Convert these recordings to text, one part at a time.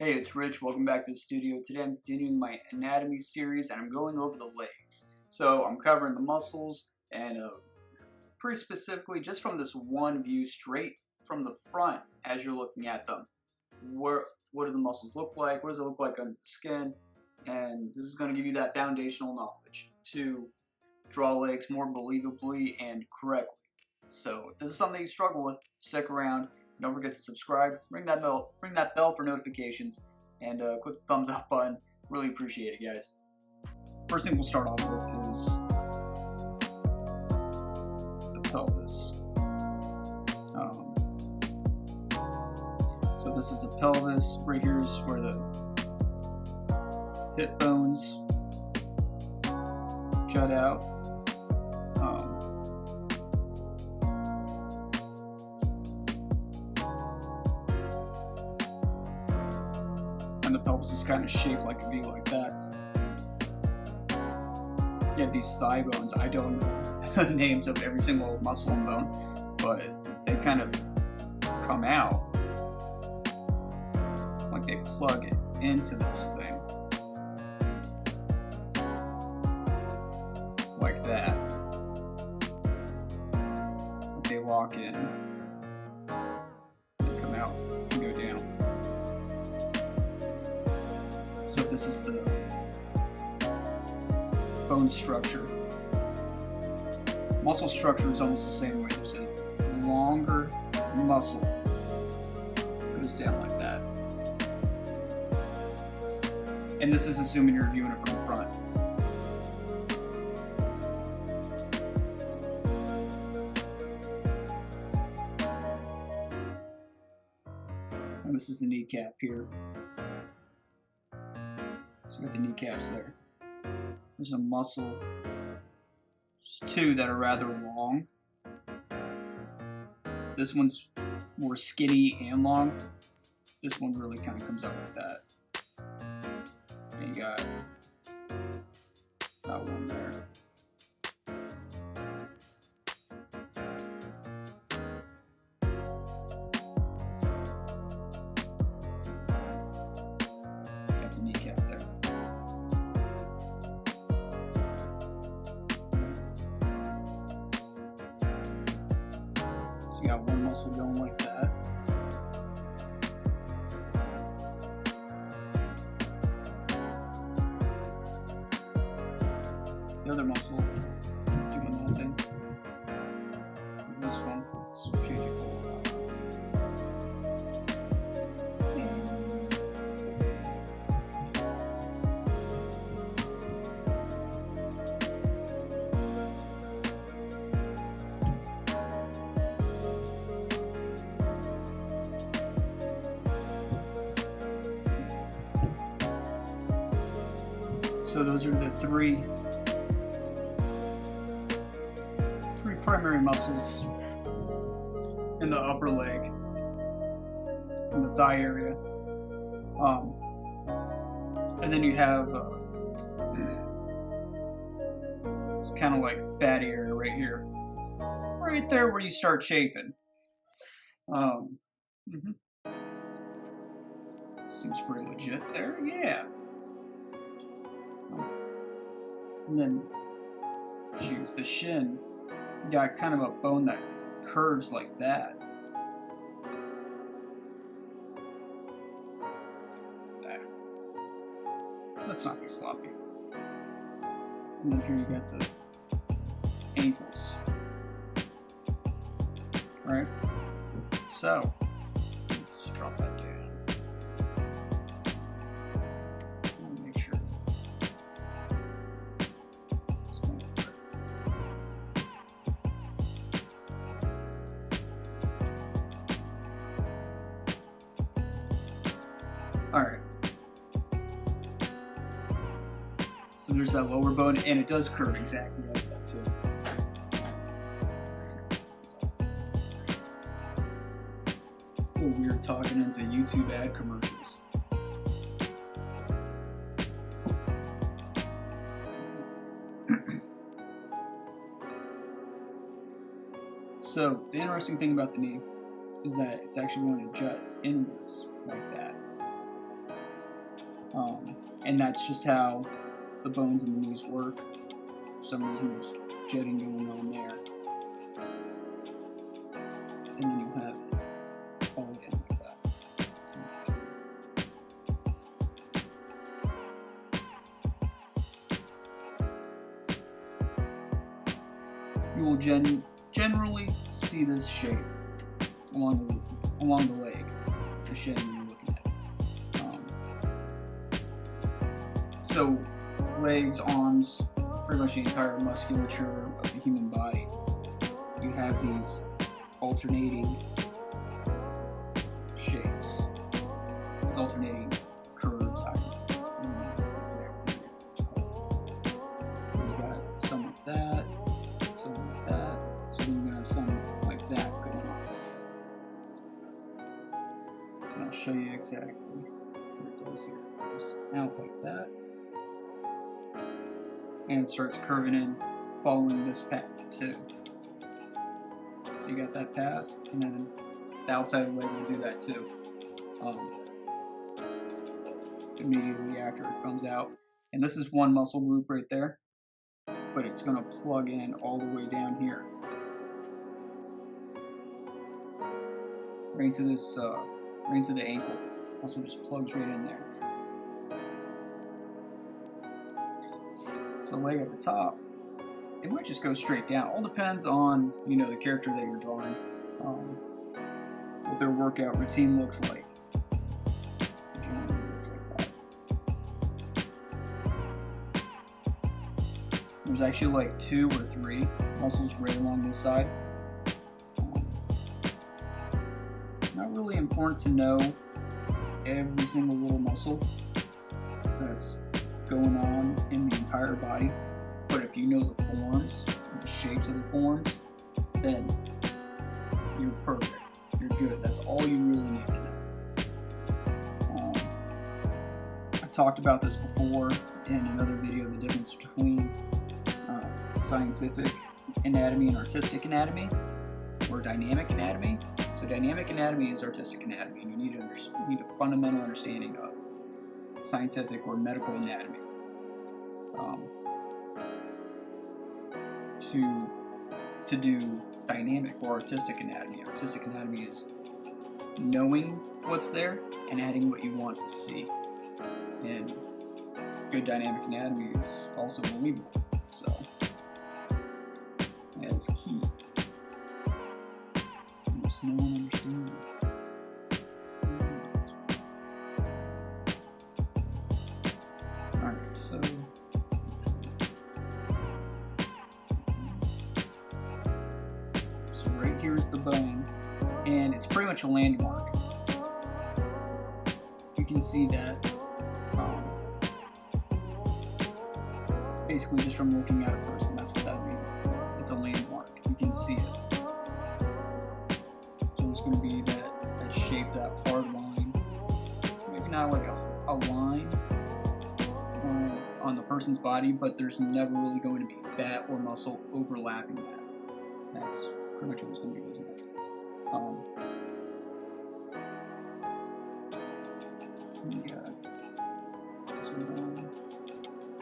Hey, it's Rich. Welcome back to the studio. Today I'm continuing my anatomy series and I'm going over the legs. So I'm covering the muscles and pretty specifically just from this one view straight from the front as you're looking at them. What do the muscles look like? What does it look like under the skin? And this is going to give you that foundational knowledge to draw legs more believably and correctly. So if this is something you struggle with, stick around. Don't forget to subscribe, ring that bell for notifications, and click the thumbs up button. Really appreciate it, guys. First thing we'll start off with is the pelvis. So this is the pelvis. Right here is where the hip bones jut out. And the pelvis is kind of shaped like a V like that. You have these thigh bones. I don't know the names of every single muscle and bone, but they kind of come out like they plug it into this thing. Like that. They lock in. They come out and go down. So if this is the bone structure, muscle structure is almost the same way. There's a longer muscle, goes down like that. And this is assuming you're viewing it from the front. And this is the kneecap here. So you got the kneecaps there. There's a muscle. There's two that are rather long. This one's more skinny and long. This one really kind of comes out like that. And you got that one there. Got the kneecap there. So you got one muscle going like that. The other muscle doing that thing. And this one, let's change it a little. So those are the three primary muscles in the upper leg, in the thigh area. And then you have it's kind of like fatty area right here, right there where you start chafing. Seems pretty legit there, yeah. And then, geez, the shin, you got kind of a bone that curves like that. There. Let's not be sloppy. And then here you got the ankles. Right? So, let's drop that down. Make sure. Alright. So there's that lower bone, and it does curve exactly like that too. Feel weird talking into YouTube ad commercials. So the interesting thing about the knee is that it's actually going to jut inwards like that. And that's just how the bones in the knees work. For some reason there's jutting going on there. And then you'll have it fall down like that. You will generally see this shape along the leg, the shape you're looking at. So legs, arms, pretty much the entire musculature of the human body, you have these alternating shapes, these alternating curves. I don't know exactly what it's called. There's got some like that, some like that, so then you're going to have some like that going on. And I'll show you exactly what it does here. It goes out like that, and it starts curving in, following this path too. So you got that path, and then the outside of the leg will do that too. Immediately after it comes out. And this is one muscle group right there, but it's going to plug in all the way down here. Right into this, right into the ankle. Also just plugs right in there. So the leg at the top, it might just go straight down. All depends on, you know, the character that you're drawing, what their workout routine looks like. Generally it looks like that. There's actually like 2 or 3 muscles right along this side. Not really important to know every single little muscle that's going on in the entire body. But if you know the forms, the shapes of the forms, then you're perfect. You're good. That's all you really need to know. I've talked about this before in another video, the difference between scientific anatomy and artistic anatomy, or dynamic anatomy. So dynamic anatomy is artistic anatomy, and you need a fundamental understanding of scientific or medical anatomy. To do dynamic or artistic anatomy. Artistic anatomy is knowing what's there and adding what you want to see. And good dynamic anatomy is also believable. So that is key. Almost no one understands. Alright, so right here's the bone, and it's pretty much a landmark. You can see that basically just from looking at a person. That's what that means. It's a landmark. You can see it. So it's going to be that shape, that hard line. Maybe not like a line on the person's body, but there's never really going to be fat or muscle overlapping that. That's pretty much what's going to be visible. This one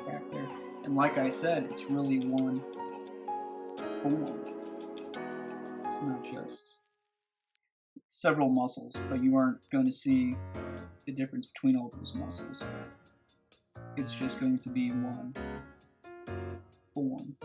back there. And like I said, it's really one form. It's not just several muscles, but you aren't going to see the difference between all those muscles. It's just going to be one form.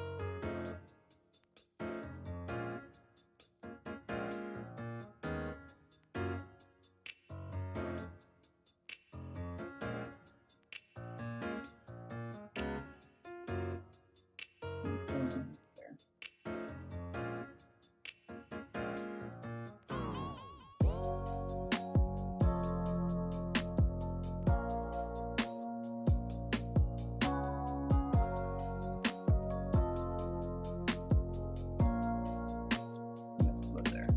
There.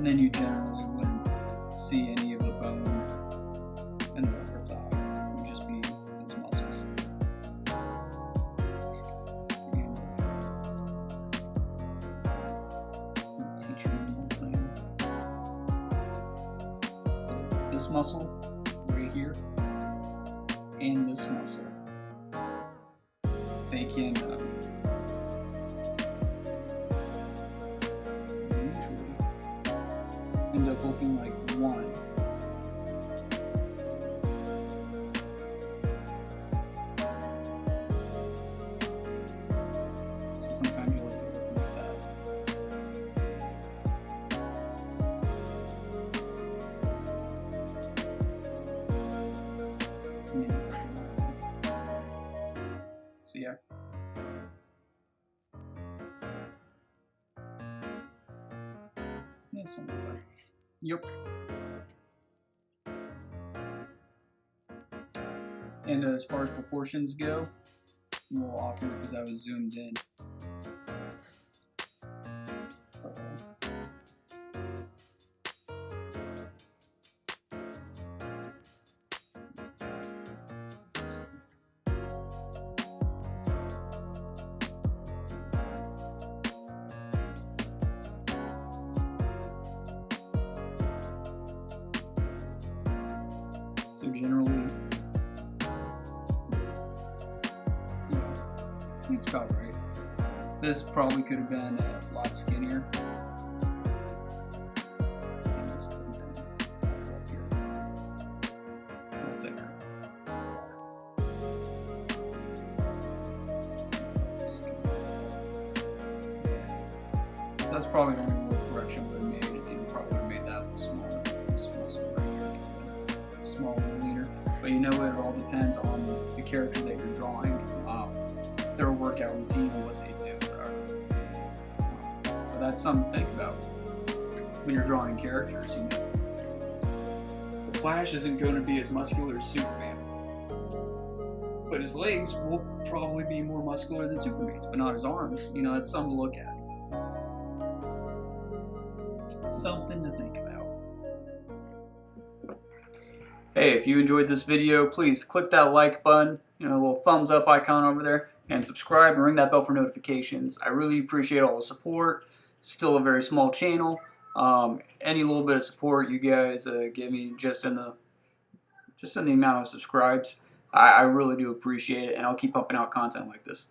and then you generally wouldn't see any of the bone in the upper thigh. It would just be those muscles. And I'll teach you one more thing. So this muscle right here and this muscle, they can usually end up looking like one. So sometimes you'll look like that. So yeah. Yeah, something like that. Yep. And as far as proportions go, more often because I was zoomed in. So generally, it's about right. This probably could have been a lot skinnier. And this could have been up here, a little thicker. So that's probably the only little correction we would have made. It probably would have made that a little smaller. This muscle right here, smaller, leaner. But you know what? It all depends on the character that you're drawing. Their workout routine and what they do. But that's something to think about when you're drawing characters. You know, the Flash isn't going to be as muscular as Superman, but his legs will probably be more muscular than Superman's, but not his arms. You know, that's something to look at. Something to think about. Hey, if you enjoyed this video, please click that like button, you know, a little thumbs up icon over there, and subscribe and ring that bell for notifications. I really appreciate all the support. Still a very small channel. Any little bit of support you guys give me just in the amount of subscribes, I really do appreciate it, and I'll keep pumping out content like this.